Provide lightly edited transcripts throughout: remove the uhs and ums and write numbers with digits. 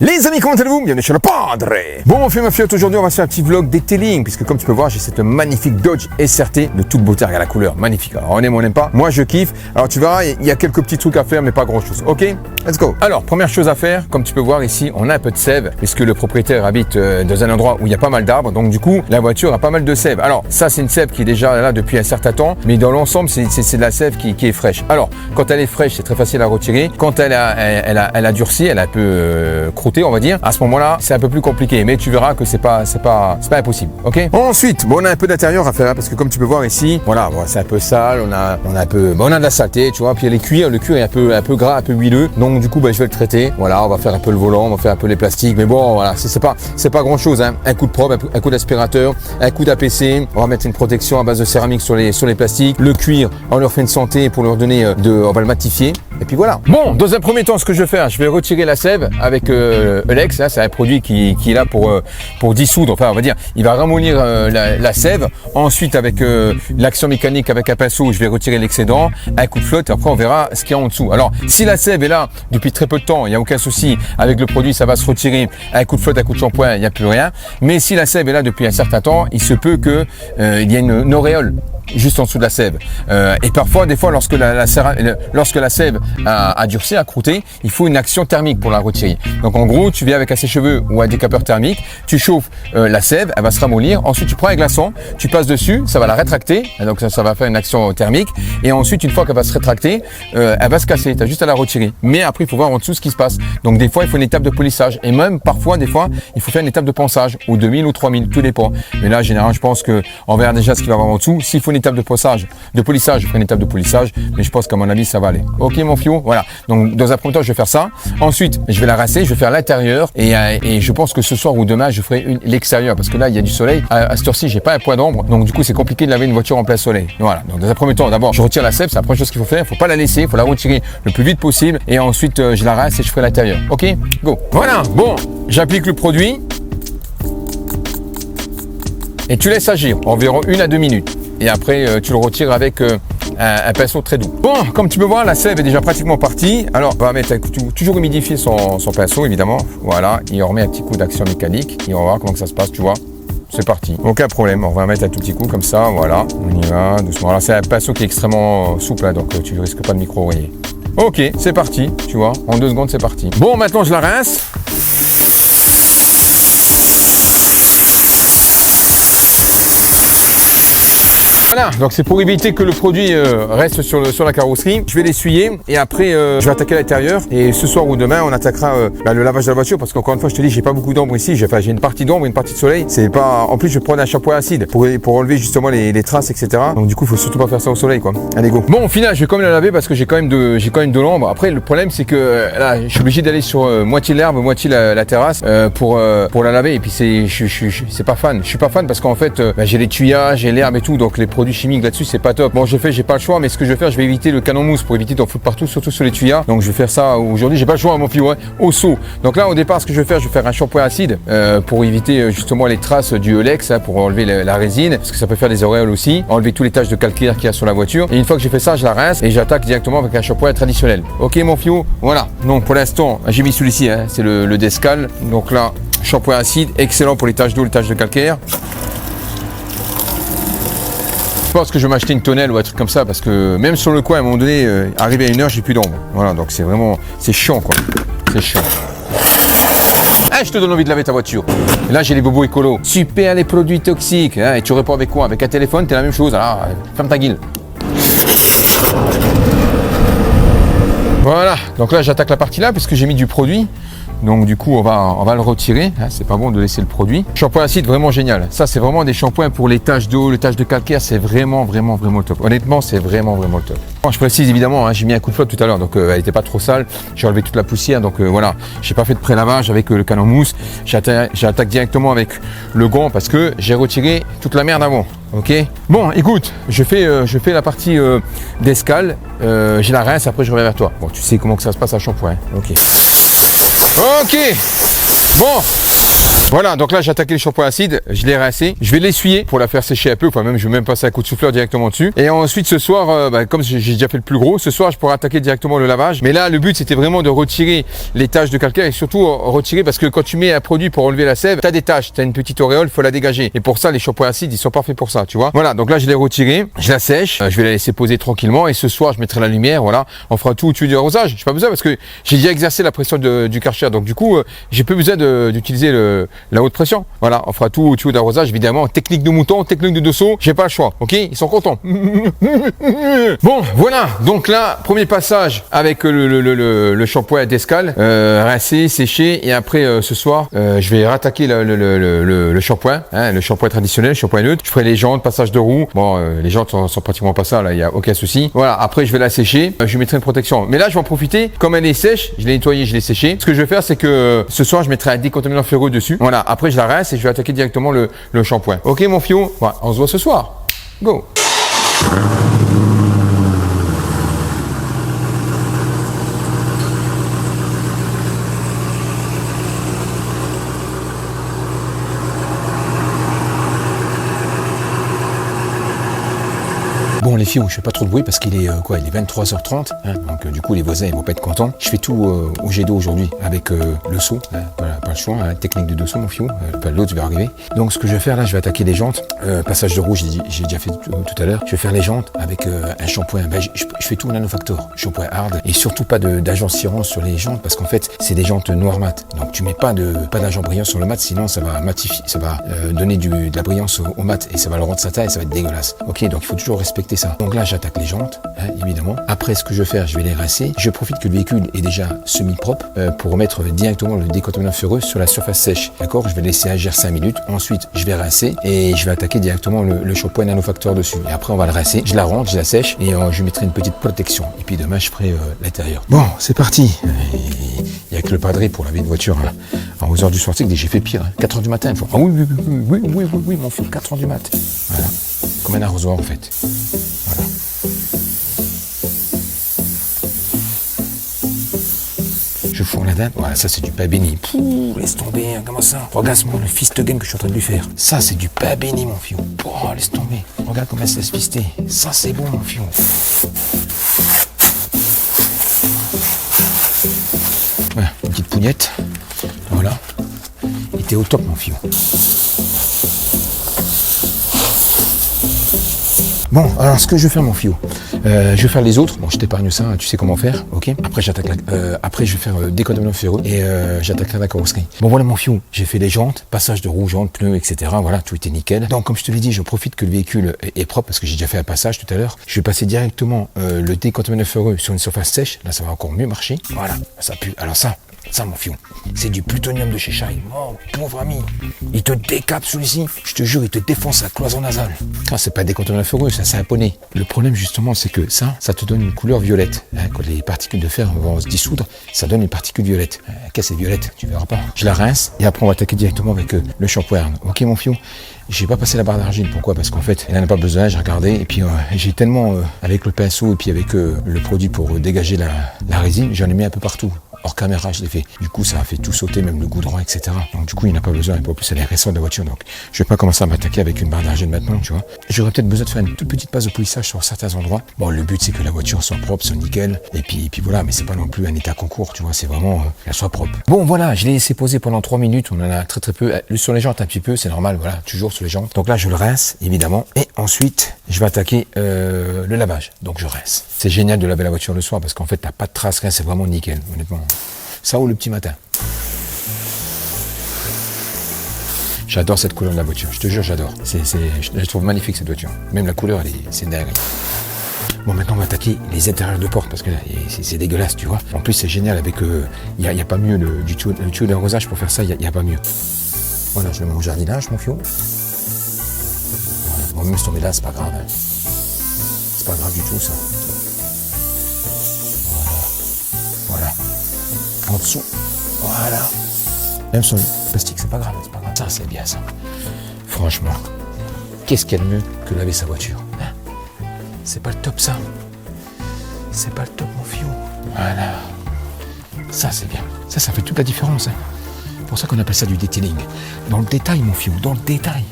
Les amis, comment allez-vous? Bienvenue sur le Padre. Bon, on fait ma fiotte, aujourd'hui on va faire un petit vlog detailing, puisque comme tu peux voir, j'ai cette magnifique Dodge SRT de toute beauté. Regarde la couleur, magnifique. Alors on aime ou on n'aime pas, moi je kiffe. Alors tu verras, il y a quelques petits trucs à faire, mais pas grand chose. Ok, let's go. Alors, première chose à faire, comme tu peux voir ici, on a un peu de sève, puisque le propriétaire habite dans un endroit où il y a pas mal d'arbres, donc du coup, la voiture a pas mal de sève. Alors, ça c'est une sève qui est déjà là depuis un certain temps, mais dans l'ensemble, c'est de la sève qui est fraîche. Alors, quand elle est fraîche, c'est très facile à retirer. Quand elle a durci, elle a un peu croûté, on va dire, à ce moment-là, c'est un peu plus compliqué, mais tu verras que c'est pas impossible, ok? Ensuite, bon, on a un peu d'intérieur à faire, parce que comme tu peux voir ici, voilà, bon, c'est un peu sale, on a de la saleté, tu vois, puis il y a les cuirs, le cuir est un peu gras, un peu huileux, donc du coup, je vais le traiter, voilà, on va faire un peu le volant, on va faire un peu les plastiques, mais bon, voilà, c'est pas grand chose, hein. Un coup de probe, un coup d'aspirateur, un coup d'APC, on va mettre une protection à base de céramique sur les plastiques, le cuir, on leur fait une santé pour leur donner on va le matifier, et puis voilà. Bon, dans un premier temps, ce que je vais faire, je vais retirer la sève avec Elex, hein, c'est un produit qui est là pour dissoudre, enfin on va dire, il va ramollir la sève. Ensuite avec l'action mécanique avec un pinceau, je vais retirer l'excédent, un coup de flotte, et après on verra ce qu'il y a en dessous. Alors si la sève est là depuis très peu de temps, il n'y a aucun souci, avec le produit ça va se retirer, un coup de flotte, un coup de shampoing, il n'y a plus rien. Mais si la sève est là depuis un certain temps, il se peut que il y ait une auréole juste en dessous de la sève. Et parfois, des fois, lorsque la sève a durci, a croûté, il faut une action thermique pour la retirer. Donc en gros, tu viens avec un sèche-cheveux ou un décapeur thermique, tu chauffes la sève, elle va se ramollir. Ensuite, tu prends un glaçon, tu passes dessus, ça va la rétracter. Donc ça va faire une action thermique. Et ensuite, une fois qu'elle va se rétracter, elle va se casser. Tu as juste à la retirer. Mais après, il faut voir en dessous ce qui se passe. Donc des fois, il faut une étape de polissage. Et même parfois, des fois, il faut faire une étape de ponçage, ou 2000 ou 3000, tout dépend. Mais là, en général, je pense qu'on verra déjà ce qu'il va y avoir en dessous. S'il faut une étape de polissage, je ferai une étape de polissage, mais je pense qu'à mon avis ça va aller. Ok mon fio, voilà. Donc dans un premier temps je vais faire ça. Ensuite je vais la rincer, je vais faire l'intérieur et je pense que ce soir ou demain je ferai l'extérieur parce que là il y a du soleil. À cette heure-ci j'ai pas un point d'ombre, donc du coup c'est compliqué de laver une voiture en plein soleil. Voilà. Donc dans un premier temps d'abord je retire la sève, c'est la première chose qu'il faut faire. Il faut pas la laisser, il faut la retirer le plus vite possible et ensuite je la rince et je ferai l'intérieur. Ok, go. Voilà. Bon, j'applique le produit et tu laisses agir environ 1 à 2 minutes. Et après, tu le retires avec un pinceau très doux. Bon, comme tu peux voir, la sève est déjà pratiquement partie. Alors, on va mettre toujours humidifier son pinceau, évidemment. Voilà, il remet un petit coup d'action mécanique. Et on va voir comment ça se passe, tu vois. C'est parti. Aucun problème, on va mettre un tout petit coup comme ça, voilà. On y va, doucement. Alors, c'est un pinceau qui est extrêmement souple, hein, donc tu ne risques pas de micro-rayer. Ok, c'est parti, tu vois. En 2 secondes, c'est parti. Bon, maintenant, je la rince. Voilà, donc c'est pour éviter que le produit reste sur la carrosserie. Je vais l'essuyer et après je vais attaquer l'intérieur. Et ce soir ou demain, on attaquera le lavage de la voiture parce qu'encore une fois, je te dis, j'ai pas beaucoup d'ombre ici. J'ai une partie d'ombre, une partie de soleil. C'est pas. En plus, je vais prendre un shampoing acide pour enlever justement les traces, etc. Donc du coup, il faut surtout pas faire ça au soleil, quoi. Allez go. Bon, au final, je vais quand même la laver parce que j'ai quand même de l'ombre. Après, le problème, c'est que là, je suis obligé d'aller sur moitié l'herbe, moitié la terrasse pour la laver. Et puis c'est pas fan. Je suis pas fan parce qu'en fait, j'ai les tuyages, j'ai l'herbe et tout, donc les produits chimiques là-dessus c'est pas top. Bon j'ai pas le choix, mais ce que je vais faire, je vais éviter le canon mousse pour éviter d'en foutre partout, surtout sur les tuyas. Donc je vais faire ça aujourd'hui, j'ai pas le choix mon fils, ouais, au seau. Donc là au départ ce que je vais faire un shampoing acide pour éviter justement les traces du Elex, hein, pour enlever la résine, parce que ça peut faire des auréoles aussi, enlever tous les taches de calcaire qu'il y a sur la voiture. Et une fois que j'ai fait ça, je la rince et j'attaque directement avec un shampoing traditionnel. Ok mon fio, voilà. Donc pour l'instant j'ai mis celui-ci, hein, c'est le Descal. Donc là shampoing acide, excellent pour les taches d'eau, les taches de calcaire. Je pense que je vais m'acheter une tonnelle ou un truc comme ça parce que même sur le coin à un moment donné, arrivé à 1 heure, j'ai plus d'ombre. Voilà, donc c'est chiant quoi. C'est chiant. Ah, je te donne envie de laver ta voiture. Et là, j'ai les bobos écolos. Super les produits toxiques. Hein, et tu réponds avec quoi? Avec un téléphone, t'es la même chose. Alors, ferme ta gueule. Voilà, donc là, j'attaque la partie là parce que j'ai mis du produit. Donc du coup on va le retirer, hein, c'est pas bon de laisser le produit. Shampoing acide vraiment génial, ça c'est vraiment des shampoings pour les taches d'eau, les taches de calcaire, c'est vraiment le top. Honnêtement c'est vraiment le top. Bon, je précise évidemment, hein, j'ai mis un coup de flotte tout à l'heure, donc elle était pas trop sale, j'ai enlevé toute la poussière, donc voilà, j'ai pas fait de pré-lavage avec le canon mousse, j'attaque directement avec le gant parce que j'ai retiré toute la merde avant. Ok. Bon, écoute, je fais la partie d'escale, j'ai la rince, après je reviens vers toi. Bon, tu sais comment que ça se passe à shampoing. Hein. Ok. Ok, bon, Voilà, donc là j'ai attaqué le shampoing acide, je l'ai rincé, je vais l'essuyer pour la faire sécher un peu, enfin même je vais même passer un coup de souffleur directement dessus. Et ensuite ce soir, comme j'ai déjà fait le plus gros, ce soir je pourrais attaquer directement le lavage. Mais là le but c'était vraiment de retirer les taches de calcaire et surtout retirer parce que quand tu mets un produit pour enlever la sève, t'as des taches, t'as une petite auréole, faut la dégager. Et pour ça les shampoings acides ils sont parfaits pour ça, tu vois. Voilà, donc là je l'ai retiré, je la sèche, je vais la laisser poser tranquillement et ce soir je mettrai la lumière, voilà, on fera tout au tuyau d'arrosage. J'ai pas besoin parce que j'ai déjà exercé la pression du Karcher, donc du coup j'ai peu besoin d'utiliser la haute pression. Voilà, on fera tout au tuyau d'arrosage, évidemment. Technique de mouton, technique de dessous, j'ai pas le choix, ok? Ils sont contents. Bon, voilà. Donc là, premier passage avec le shampoing d'escale, rincé, séché, et après ce soir, je vais rattaquer le shampoing, hein, le shampoing traditionnel, le shampoing neutre. Je ferai les jantes, passage de roue. Bon, les jantes sont pratiquement pas ça, là, il y a aucun souci. Voilà, après je vais la sécher, je mettrai une protection. Mais là, je vais en profiter, comme elle est sèche, je l'ai nettoyée, je l'ai séchée. Ce que je vais faire, c'est que ce soir, je mettrai un décontaminant ferreux dessus. Voilà, après je la rince et je vais attaquer directement le shampoing. Ok mon fion, voilà, on se voit ce soir. Go. Bon les filles, je fais pas trop de bruit parce qu'il est il est 23h30, hein, donc du coup les voisins ils vont pas être contents. Je fais tout au jet d'eau aujourd'hui avec le seau, hein, pas le choix, hein, technique de dessous mon fiou, l'autre va arriver. Donc ce que je vais faire là, je vais attaquer les jantes, passage de roue, j'ai déjà fait tout à l'heure. Je vais faire les jantes avec un shampoing, je fais tout en nanofactor, shampoing hard et surtout pas d'agent cirant sur les jantes parce qu'en fait c'est des jantes noir mat. Donc tu mets pas d'agent brillant sur le mat, sinon ça va matifier, ça va donner de la brillance au mat et ça va le rendre satin et ça va être dégueulasse. Ok, donc il faut toujours respecter ça. Donc là j'attaque les jantes, hein, évidemment. Après ce que je vais faire, je vais les rincer. Je profite que le véhicule est déjà semi-propre pour remettre directement le décontaminant ferreux sur la surface sèche. D'accord, je vais laisser agir 5 minutes. Ensuite je vais rincer et je vais attaquer directement le shampoing nanofactor dessus. Et après on va le rincer, je la rentre, je la sèche et je mettrai une petite protection. Et puis demain je ferai l'intérieur. Bon, c'est parti. Il n'y a que le padré pour laver une voiture. Hein. Alors, aux heures du soir, c'est que j'ai fait pire. Hein. 4h du matin, il faut. Ah oui, mon fils, 4h du mat. Voilà. Comme un arrosoir en fait. Voilà. Je fourre la dinde. Voilà, ça c'est du pain béni. Pouh, laisse tomber, hein, comment ça? Regarde-moi le fist game que je suis en train de lui faire. Ça c'est du pain béni mon fion. Oh, laisse tomber. Regarde comment elle se laisse fister. Ça c'est bon mon fion. Voilà, une petite pougnette. Voilà. Il était au top mon fion. Bon, alors ce que je vais faire mon fiou, je vais faire les autres. Bon, je t'épargne ça, tu sais comment faire, ok. Après après je vais faire décontaminant ferreux et j'attaquerai la carrosserie. Bon voilà mon fiou, j'ai fait les jantes, passage de roues, jantes, pneus, etc. Voilà, tout était nickel. Donc comme je te l'ai dit, je profite que le véhicule est propre parce que j'ai déjà fait un passage tout à l'heure. Je vais passer directement le décontaminant ferreux sur une surface sèche. Là, ça va encore mieux marcher. Voilà, ça pue. Alors ça mon fion, c'est du plutonium de chez Shai. Mon pauvre ami, il te décape celui-ci. Je te jure, il te défonce la cloison nasale. Ah, c'est pas des décontaminant ferreux, ça c'est un poney. Le problème justement, c'est que ça te donne une couleur violette. Hein, quand les particules de fer vont se dissoudre, ça donne une particule violette. Qu'est-ce que c'est violette? Tu verras pas. Je la rince et après on va attaquer directement avec le shampoing. Ok mon fion. J'ai pas passé la barre d'argile, pourquoi? Parce qu'en fait, elle n'en a pas besoin, j'ai regardé, et puis j'ai tellement, avec le pinceau et puis avec le produit pour dégager la résine, j'en ai mis un peu partout. Hors caméra, je l'ai fait. Du coup, ça a fait tout sauter, même le goudron, etc. Donc du coup, il n'a pas besoin, et en plus, elle est récente de la voiture, donc je vais pas commencer à m'attaquer avec une barre d'argile maintenant, tu vois. J'aurais peut-être besoin de faire une toute petite passe de polissage sur certains endroits. Bon, le but, c'est que la voiture soit propre, soit nickel, et puis voilà, mais c'est pas non plus un état concours, tu vois, c'est vraiment qu'elle soit propre. Bon, voilà, je l'ai laissé poser pendant 3 minutes, on en a très peu, sur les jantes un petit peu, c'est normal, voilà, toujours sur les jantes. Donc là, je le rince, évidemment, et ensuite, je vais attaquer le lavage, donc je rince. C'est génial de laver la voiture le soir, parce qu'en fait, t'as pas de traces, rien, c'est vraiment nickel, honnêtement. Ça ou le petit matin. J'adore cette couleur de la voiture, je te jure, j'adore. Je la trouve magnifique cette voiture. Même la couleur, c'est dingue. Bon, maintenant on va attaquer les intérieurs de porte parce que là, c'est dégueulasse, tu vois. En plus, c'est génial avec. Il y a pas mieux du tuyau d'arrosage pour faire ça, il y a pas mieux. Voilà, je mets mon jardinage, mon fion. Voilà. Bon, même si tomber là, c'est pas grave. Hein. C'est pas grave du tout, ça. Voilà. En dessous, voilà. Même sur le plastique, c'est pas grave, c'est pas grave. Ça, c'est bien, ça. Franchement, qu'est-ce qu'il y a de mieux que laver sa voiture, hein? C'est pas le top, ça. C'est pas le top, mon fiou. Voilà. Ça, c'est bien. Ça fait toute la différence, hein. pour ça qu'on appelle ça du detailing. Dans le détail, mon fiou, dans le détail.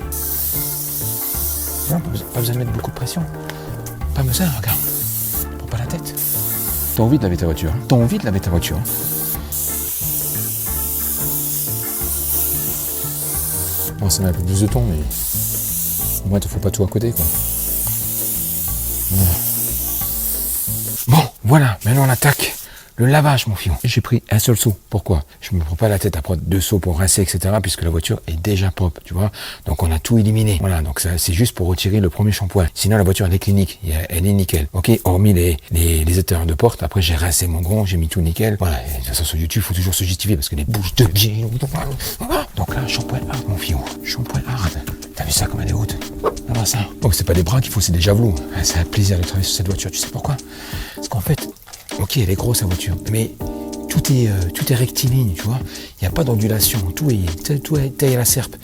Non, pas besoin de mettre beaucoup de pression. Pas besoin, regarde. Prends pas la tête. T'as envie de laver ta voiture. T'as envie de laver ta voiture. Bon, ça met un peu plus de temps, mais au moins, il ne faut pas tout à côté, quoi. Voilà. Bon, voilà, maintenant on attaque le lavage, mon fion. J'ai pris un seul seau. Pourquoi? Je ne me prends pas la tête à prendre 2 seaux pour rincer, etc., puisque la voiture est déjà propre, tu vois. Donc on a tout éliminé. Voilà, donc ça, c'est juste pour retirer le premier shampoing. Sinon, la voiture, elle est clinique, elle est nickel. Ok, hormis les éteurs de porte. Après, j'ai rincé mon gond, j'ai mis tout nickel. Voilà, et de toute façon, sur YouTube, il faut toujours se justifier, parce que les bouches de vie. Donc là, shampoing hard, mon fion. Shampoing hard. T'as vu ça comme elle est haute? Voilà ça. Oh, c'est pas des bras qu'il faut, c'est des javelots. C'est un plaisir de travailler sur cette voiture. Tu sais pourquoi? Parce qu'en fait, ok, elle est grosse, la voiture, mais tout est rectiligne, tu vois. Il n'y a pas d'ondulation, tout est taillé à la serpe.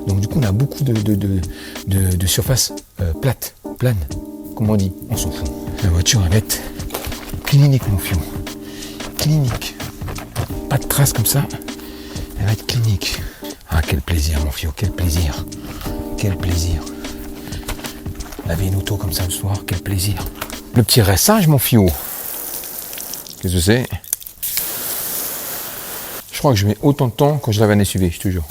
Donc du coup, on a beaucoup de surface plane, comme on dit. On s'en fout. La voiture, elle va être clinique, mon fion. Clinique. Pas de traces comme ça. Elle va être clinique. Ah, quel plaisir, mon fion, quel plaisir. Quel plaisir. Laver une auto comme ça le soir, quel plaisir. Le petit rinçage, mon fion. Qu'est-ce que c'est? Je crois que je mets autant de temps quand je lave un SUV, je te jure.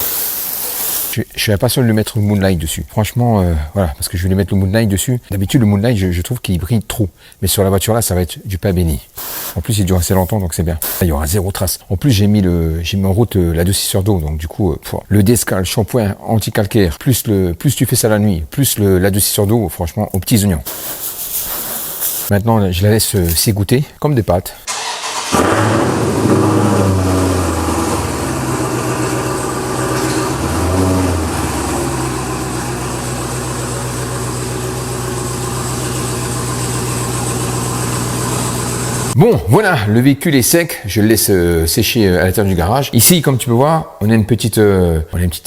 Je suis impatient de lui mettre le Moonlight dessus. Franchement, voilà, parce que je vais lui mettre le Moonlight dessus. D'habitude, le Moonlight, je trouve qu'il brille trop. Mais sur la voiture là, ça va être du pain béni. En plus, il dure assez longtemps, donc c'est bien. Là, il y aura 0 trace. En plus, j'ai mis en route la 2/6 d'eau, donc du coup, le Descal shampoing anti-calcaire, plus tu fais ça la nuit, plus la 2/6 d'eau, franchement, aux petits oignons. Maintenant, je la laisse s'égoutter, comme des pâtes. Bon, voilà, le véhicule est sec, je le laisse sécher à l'intérieur du garage. Ici, comme tu peux voir, on a une petite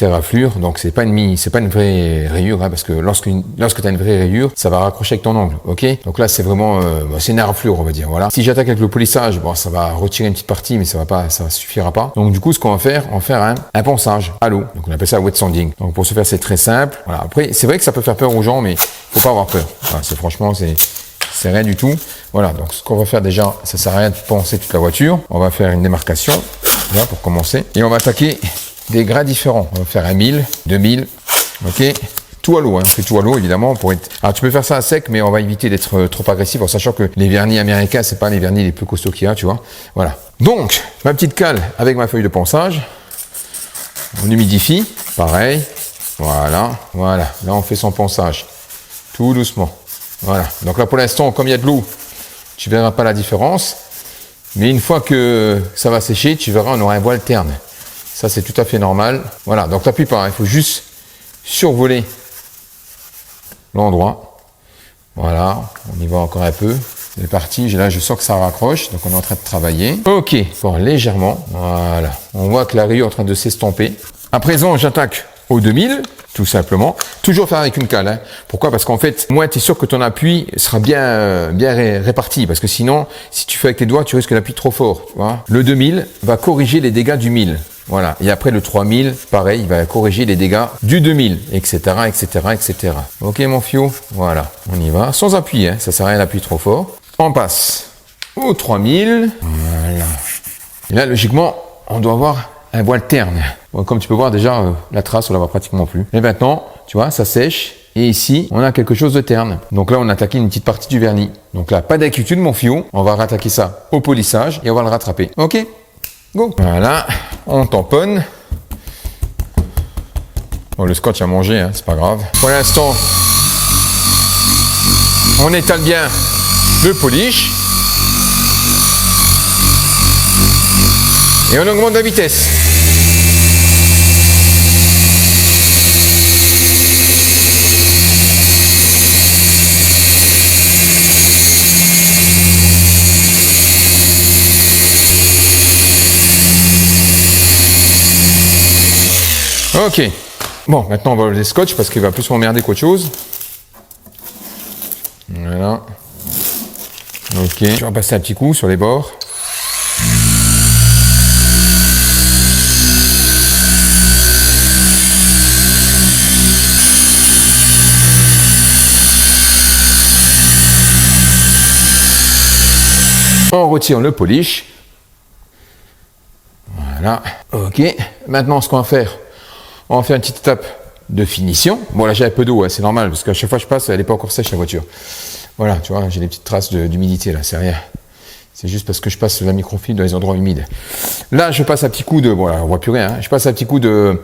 éraflure, donc c'est pas une vraie rayure, hein, parce que lorsque tu as une vraie rayure, ça va raccrocher avec ton ongle, ok? Donc là, c'est vraiment, c'est une éraflure, on va dire, voilà. Si j'attaque avec le polissage, bon, ça va retirer une petite partie, mais ça suffira pas. Donc du coup, ce qu'on va faire, on va faire un ponçage à l'eau. Donc on appelle ça wet sanding. Donc pour ce faire, c'est très simple. Voilà. Après, c'est vrai que ça peut faire peur aux gens, mais faut pas avoir peur. Voilà, c'est rien du tout. Voilà, donc ce qu'on va faire déjà, ça sert à rien de poncer toute la voiture. On va faire une démarcation, là, pour commencer. Et on va attaquer des grains différents. On va faire 1000, 2000, ok. Tout à l'eau, hein. C'est tout à l'eau, évidemment. Alors, tu peux faire ça à sec, mais on va éviter d'être trop agressif, en sachant que les vernis américains, c'est pas les vernis les plus costauds qu'il y a, tu vois. Voilà. Donc, ma petite cale avec ma feuille de ponçage. On humidifie, pareil. Voilà. Là, on fait son ponçage. Tout doucement. Voilà, donc là pour l'instant, comme il y a de l'eau, tu verras pas la différence. Mais une fois que ça va sécher, tu verras, on aura un voile terne. Ça, c'est tout à fait normal. Voilà, donc t'appuies pas, il faut juste survoler l'endroit. Voilà, on y va encore un peu. C'est parti, là je sens que ça raccroche, donc on est en train de travailler. Ok, bon, légèrement, voilà. On voit que la rayure est en train de s'estomper. À présent, j'attaque au 2000. Tout simplement. Toujours faire avec une cale. Hein. Pourquoi? Parce qu'en fait, moi, tu es sûr que ton appui sera bien réparti. Parce que sinon, si tu fais avec les doigts, tu risques d'appuyer trop fort. Tu vois. Le 2000 va corriger les dégâts du 1000. Voilà. Et après, le 3000, pareil, il va corriger les dégâts du 2000, etc., etc., etc. Ok, mon fiou? Voilà. On y va. Sans appui, hein. Ça sert à rien d'appuyer trop fort. On passe au 3000. Voilà. Et là, logiquement, on doit avoir un voile terne. Bon, comme tu peux voir déjà, la trace, on la voit pratiquement plus. Et maintenant, tu vois, ça sèche. Et ici, on a quelque chose de terne. Donc là, on a attaqué une petite partie du vernis. Donc là, pas d'inquiétude, mon fion. On va rattaquer ça au polissage et on va le rattraper. Ok? Go! Voilà, on tamponne. Bon, le scotch a mangé, hein, c'est pas grave. Pour l'instant, on étale bien le polish. Et on augmente la vitesse. Ok. Bon, maintenant on va enlever le scotch parce qu'il va plus m'emmerder qu'autre chose. Voilà. Ok. Je vais passer un petit coup sur les bords. On retire le polish. Voilà, ok. Maintenant, ce qu'on va faire, on va faire une petite étape de finition. Bon, là, j'ai un peu d'eau, c'est normal, parce qu'à chaque fois que je passe, elle n'est pas encore sèche, la voiture. Voilà, tu vois, j'ai des petites traces d'humidité, là, c'est rien. C'est juste parce que je passe la microfibre dans les endroits humides. Là, je passe un petit coup de... Bon, là, on voit plus rien. Je passe un petit coup de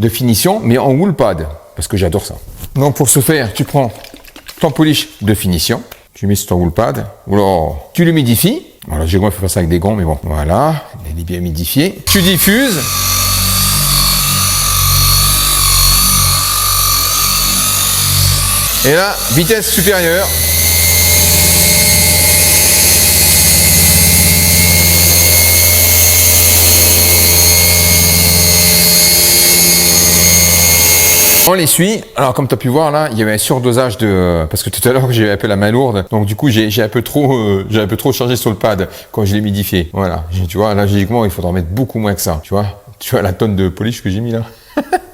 finition, mais en wool pad, parce que j'adore ça. Donc, pour ce faire, tu prends ton polish de finition. Tu mets sur ton wool pad. Alors, tu l'humidifies. Voilà, j'ai goût, il faut faire ça avec des gants, mais bon. Voilà, il est bien humidifié. Tu diffuses. Et là, vitesse supérieure. On l'essuie. Alors comme tu as pu voir là, il y avait un surdosage de... Parce que tout à l'heure j'ai un peu la main lourde. Donc du coup j'ai un peu trop chargé sur le pad quand je l'ai humidifié. Voilà. Tu vois, là logiquement il faudra mettre beaucoup moins que ça. Tu vois la tonne de polish que j'ai mis là.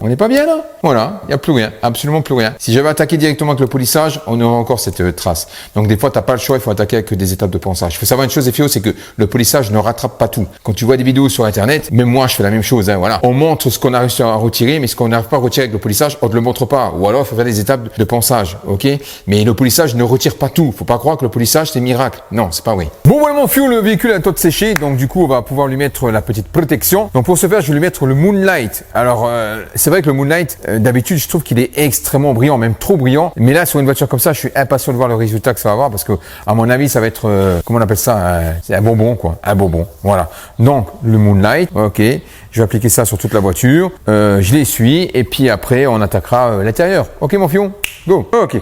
On n'est pas bien là. Voilà, il n'y a plus rien, absolument plus rien. Si j'avais attaqué directement avec le polissage, on aurait encore cette trace. Donc des fois, tu n'as pas le choix, il faut attaquer avec des étapes de ponçage. Il faut savoir une chose, FIO, c'est que le polissage ne rattrape pas tout. Quand tu vois des vidéos sur Internet, même moi, je fais la même chose. Voilà. On montre ce qu'on a réussi à retirer, mais ce qu'on n'arrive pas à retirer avec le polissage, on ne le montre pas. Ou alors, il faut faire des étapes de ponçage, ok? Mais le polissage ne retire pas tout. Faut pas croire que le polissage, c'est miracle. Non, c'est pas vrai. Bon, voilà mon FIO, le véhicule a un temps de sécher. Donc du coup, on va pouvoir lui mettre la petite protection. Donc pour ce faire, je vais lui mettre le Moonlight. Alors, c'est vrai que le Moonlight, d'habitude, je trouve qu'il est extrêmement brillant, même trop brillant. Mais là, sur une voiture comme ça, je suis impatient de voir le résultat que ça va avoir parce que, à mon avis, ça va être, comment on appelle ça, c'est un bonbon, quoi. Un bonbon. Voilà. Donc, le Moonlight. Ok. Je vais appliquer ça sur toute la voiture. Je l'essuie et puis après, on attaquera l'intérieur. Ok, mon fion? Go. Ok.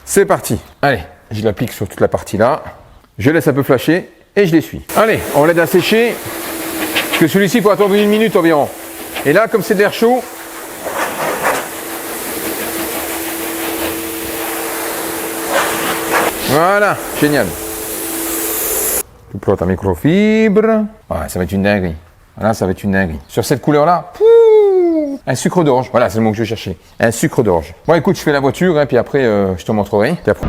C'est parti. Allez. Je l'applique sur toute la partie là. Je laisse un peu flasher et je l'essuie. Allez. On l'aide à sécher. Parce que celui-ci, il faut attendre 1 minute environ. Et là, comme c'est de l'air chaud, voilà, génial. Tu prends ta microfibre. Ouais, ça va être une dinguerie. Voilà, ça va être une dinguerie. Sur cette couleur-là, un sucre d'orge. Voilà, c'est le mot que je cherchais. Un sucre d'orge. Bon, écoute, je fais la voiture, hein, puis après, je te montrerai. Puis après...